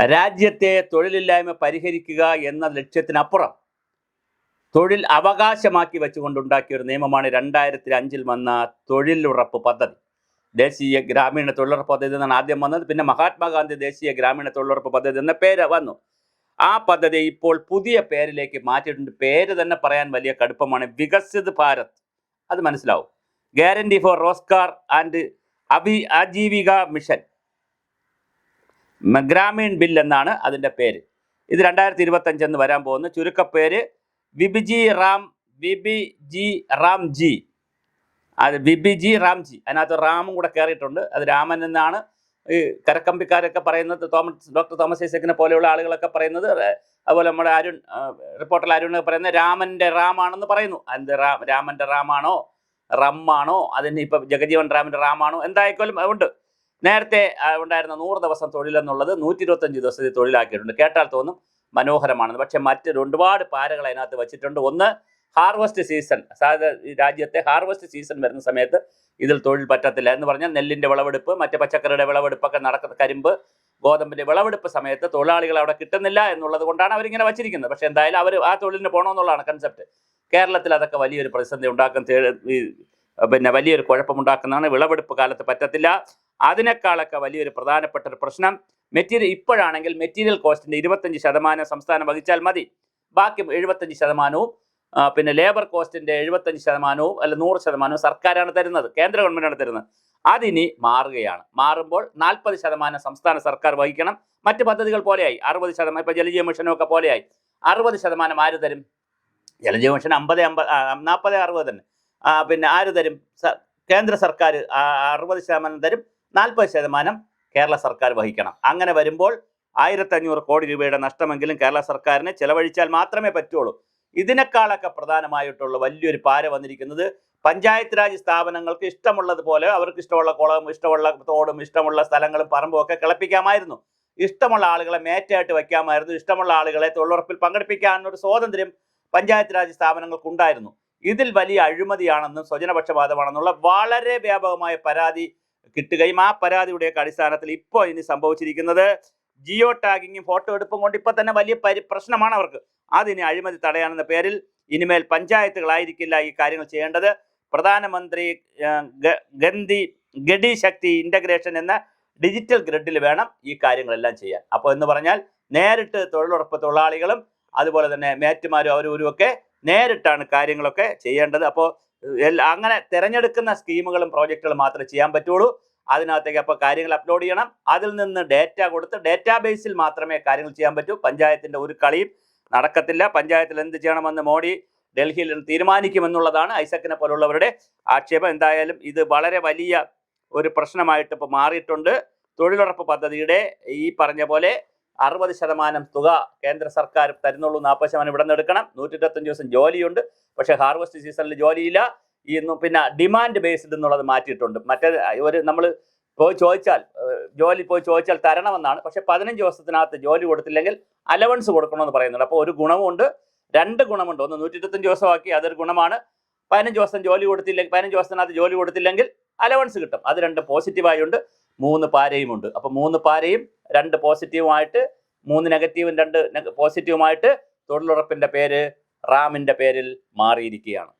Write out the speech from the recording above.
രാജ്യത്തെ തൊഴിലില്ലായ്മ പരിഹരിക്കുക എന്ന ലക്ഷ്യത്തിനപ്പുറം തൊഴിൽ അവകാശമാക്കി വെച്ചുകൊണ്ടുണ്ടാക്കിയ ഒരു നിയമമാണ് 2005 വന്ന തൊഴിലുറപ്പ് പദ്ധതി. ദേശീയ ഗ്രാമീണ തൊഴിലുറപ്പ് പദ്ധതി എന്നാണ് ആദ്യം വന്നത്. പിന്നെ മഹാത്മാഗാന്ധി ദേശീയ ഗ്രാമീണ തൊഴിലുറപ്പ് പദ്ധതി എന്ന പേര് വന്നു. ആ പദ്ധതി ഇപ്പോൾ പുതിയ പേരിലേക്ക് മാറ്റിയിട്ടുണ്ട്. പേര് തന്നെ പറയാൻ വലിയ കടുപ്പമാണ്. വികസിത് ഭാരത്, അത് മനസ്സിലാവും. Guarantee for Rozgar and Ajeevika mission Gramin bill എന്നാണ് അതിൻ്റെ പേര്. ഇത് 2025 എന്ന് വരാൻ പോകുന്നു. ചുരുക്കപ്പേര് വിബിജി റാംജി. അത് വിബിജി റാംജി, അതിനകത്ത് റാമും കൂടെ കയറിയിട്ടുണ്ട്. അത് രാമൻ എന്നാണ് ഈ കരക്കമ്പിക്കാരൊക്കെ പറയുന്നത്. ഡോക്ടർ തോമസ് ഐസക്കിനെ പോലെയുള്ള ആളുകളൊക്കെ പറയുന്നത്. അതുപോലെ നമ്മുടെ റിപ്പോർട്ടർ അരുൺ പറയുന്നത് രാമൻ്റെ റാമാണെന്ന് പറയുന്നു. എന്ത് രാമൻ്റെ റാമാണോ റമ്മാണോ, അതിന് ഇപ്പം ജഗജീവൻ റാമിൻ്റെ റാമാണോ, എന്തായാലും ഉണ്ട്. നേരത്തെ ഉണ്ടായിരുന്ന 100 ദിവസം തൊഴിലെന്നുള്ളത് 125 ദിവസത്തിൽ തൊഴിലാക്കിയിട്ടുണ്ട്. കേട്ടാൽ തോന്നും മനോഹരമാണെന്ന്. പക്ഷെ ഒരുപാട് പാരകൾ അതിനകത്ത് വെച്ചിട്ടുണ്ട്. ഒന്ന്, ഹാർവസ്റ്റ് സീസൺ. രാജ്യത്തെ ഹാർവസ്റ്റ് സീസൺ വരുന്ന സമയത്ത് ഇതിൽ തൊഴിൽ പറ്റത്തില്ല എന്ന് പറഞ്ഞാൽ നെല്ലിൻ്റെ വിളവെടുപ്പ്, മറ്റ് പച്ചക്കറിയുടെ വിളവെടുപ്പൊക്കെ നടക്കുന്ന, കരിമ്പ്, ഗോതമ്പിൻ്റെ വിളവെടുപ്പ് സമയത്ത് തൊഴിലാളികൾ അവിടെ കിട്ടുന്നില്ല എന്നുള്ളത് കൊണ്ടാണ് അവരിങ്ങനെ വച്ചിരിക്കുന്നത്. പക്ഷേ എന്തായാലും അവർ ആ തൊഴിലിന് പോകണമെന്നുള്ളതാണ് കൺസെപ്റ്റ്. കേരളത്തിൽ അതൊക്കെ വലിയൊരു പ്രതിസന്ധി ഉണ്ടാക്കും, വലിയൊരു കുഴപ്പമുണ്ടാക്കുന്നതാണ്. വിളവെടുപ്പ് കാലത്ത് പറ്റത്തില്ല. അതിനേക്കാളൊക്കെ വലിയൊരു പ്രധാനപ്പെട്ട ഒരു പ്രശ്നം ഇപ്പോഴാണെങ്കിൽ മെറ്റീരിയൽ കോസ്റ്റിൻ്റെ 25% സംസ്ഥാനം വഹിച്ചാൽ മതി. ബാക്കി 75%, പിന്നെ ലേബർ കോസ്റ്റിൻ്റെ 75% അല്ല 100% സർക്കാരാണ് തരുന്നത്, കേന്ദ്ര ഗവൺമെൻറ്റാണ് തരുന്നത്. അതിനി മാറുകയാണ്. മാറുമ്പോൾ 40% സംസ്ഥാന സർക്കാർ വഹിക്കണം. മറ്റ് പദ്ധതികൾ പോലെയായി 60%. ഇപ്പോൾ ജലജീവ മിഷനൊക്കെ പോലെയായി 60% ആര് തരും? ജലജീവ മിഷൻ 40-60 തന്നെ. പിന്നെ ആര് തരും? കേന്ദ്ര സർക്കാർ 60% തരും, 40% കേരള സർക്കാർ വഹിക്കണം. അങ്ങനെ വരുമ്പോൾ 1500 കോടി രൂപയുടെ നഷ്ടമെങ്കിലും കേരള സർക്കാരിന് ചെലവഴിച്ചാൽ മാത്രമേ പറ്റുള്ളൂ. ഇതിനേക്കാളൊക്കെ പ്രധാനമായിട്ടുള്ള വലിയൊരു പാര വന്നിരിക്കുന്നത് പഞ്ചായത്ത് രാജ് സ്ഥാപനങ്ങൾക്ക് ഇഷ്ടമുള്ളതുപോലെ അവർക്ക് ഇഷ്ടമുള്ള കുളവും ഇഷ്ടമുള്ള തോടും ഇഷ്ടമുള്ള സ്ഥലങ്ങളും പറമ്പും ഒക്കെ കിളപ്പിക്കാമായിരുന്നു. ഇഷ്ടമുള്ള ആളുകളെ മേറ്റായിട്ട് വയ്ക്കാമായിരുന്നു. ഇഷ്ടമുള്ള ആളുകളെ തൊഴിലുറപ്പിൽ പങ്കെടുപ്പിക്കാനൊരു സ്വാതന്ത്ര്യം പഞ്ചായത്ത് രാജ് സ്ഥാപനങ്ങൾക്കുണ്ടായിരുന്നു. ഇതിൽ വലിയ അഴിമതിയാണെന്നും സ്വജനപക്ഷപാതമാണെന്നുള്ള വളരെ വ്യാപകമായ പരാതി കിട്ടുകയും ആ പരാതിയുടെയൊക്കെ അടിസ്ഥാനത്തിൽ ഇപ്പോൾ ഇനി സംഭവിച്ചിരിക്കുന്നത് ജിയോ ടാഗിങ്ങും ഫോട്ടോ എടുപ്പും കൊണ്ട് ഇപ്പോൾ തന്നെ വലിയ പ്രശ്നമാണ് അവർക്ക്. അതിന് അഴിമതി തടയാനെന്ന പേരിൽ ഇനിമേൽ പഞ്ചായത്തുകളായിരിക്കില്ല ഈ കാര്യങ്ങൾ ചെയ്യേണ്ടത്. പ്രധാനമന്ത്രി ഗതി ശക്തി ഇൻ്റഗ്രേഷൻ എന്ന ഡിജിറ്റൽ ഗ്രിഡിൽ വേണം ഈ കാര്യങ്ങളെല്ലാം ചെയ്യാൻ. അപ്പോൾ എന്ന് പറഞ്ഞാൽ നേരിട്ട് തൊഴിലുറപ്പ് തൊഴിലാളികളും അതുപോലെ തന്നെ മേറ്റുമാരും അവരൊക്കെ നേരിട്ടാണ് കാര്യങ്ങളൊക്കെ ചെയ്യേണ്ടത്. അപ്പോൾ അങ്ങനെ തിരഞ്ഞെടുക്കുന്ന സ്കീമുകളും പ്രോജക്റ്റുകളും മാത്രമേ ചെയ്യാൻ പറ്റുള്ളൂ. അതിനകത്തേക്ക് അപ്പോൾ കാര്യങ്ങൾ അപ്ലോഡ് ചെയ്യണം. അതിൽ നിന്ന് ഡേറ്റ കൊടുത്ത് ഡേറ്റാബേസിൽ മാത്രമേ കാര്യങ്ങൾ ചെയ്യാൻ പറ്റൂ. പഞ്ചായത്തിൻ്റെ ഒരു കളിയും നടക്കത്തില്ല. പഞ്ചായത്തിൽ എന്ത് ചെയ്യണമെന്ന് മോഡി ഡൽഹിയിൽ തീരുമാനിക്കുമെന്നുള്ളതാണ് ഐസക്കിനെ പോലുള്ളവരുടെ ആക്ഷേപം. എന്തായാലും ഇത് വളരെ വലിയ ഒരു പ്രശ്നമായിട്ട് ഇപ്പോൾ മാറിയിട്ടുണ്ട്. തൊഴിലുറപ്പ് പദ്ധതിയുടെ ഈ പറഞ്ഞ പോലെ 60% തുക കേന്ദ്ര സർക്കാർ തരുന്നുള്ളൂ, 40% ഇവിടെ നിന്ന് എടുക്കണം. 125 ദിവസം ജോലിയുണ്ട്, പക്ഷേ ഹാർവസ്റ്റ് സീസണിൽ ജോലിയില്ല. പിന്നെ ഡിമാൻഡ് ബേസ്ഡ് എന്നുള്ളത് മാറ്റിയിട്ടുണ്ട്. നമ്മൾ പോയി ചോദിച്ചാൽ തരണമെന്നാണ്. പക്ഷേ 15 ദിവസത്തിനകത്ത് ജോലി കൊടുത്തില്ലെങ്കിൽ അലവൻസ് കൊടുക്കണമെന്ന് പറയുന്നുണ്ട്. അപ്പോൾ ഒരു ഗുണമുണ്ട്, 2 ഗുണമുണ്ട്. ഒന്ന് 125 ദിവസമാക്കി, അതൊരു ഗുണമാണ്. 15 ദിവസം ജോലി കൊടുത്തില്ലെങ്കിൽ 15 ദിവസത്തിനകത്ത് ജോലി കൊടുത്തില്ലെങ്കിൽ അലവൻസ് കിട്ടും. അത് 2 പോസിറ്റീവായി ഉണ്ട്, 3 പാരയുമുണ്ട്. അപ്പോൾ 3 പാരയും 2 പോസിറ്റീവുമായിട്ട് 3 നെഗറ്റീവും 2 പോസിറ്റീവുമായിട്ട് തൊഴിലുറപ്പിൻ്റെ പേര് റാമിൻ്റെ പേരിൽ മാറിയിരിക്കുകയാണ്.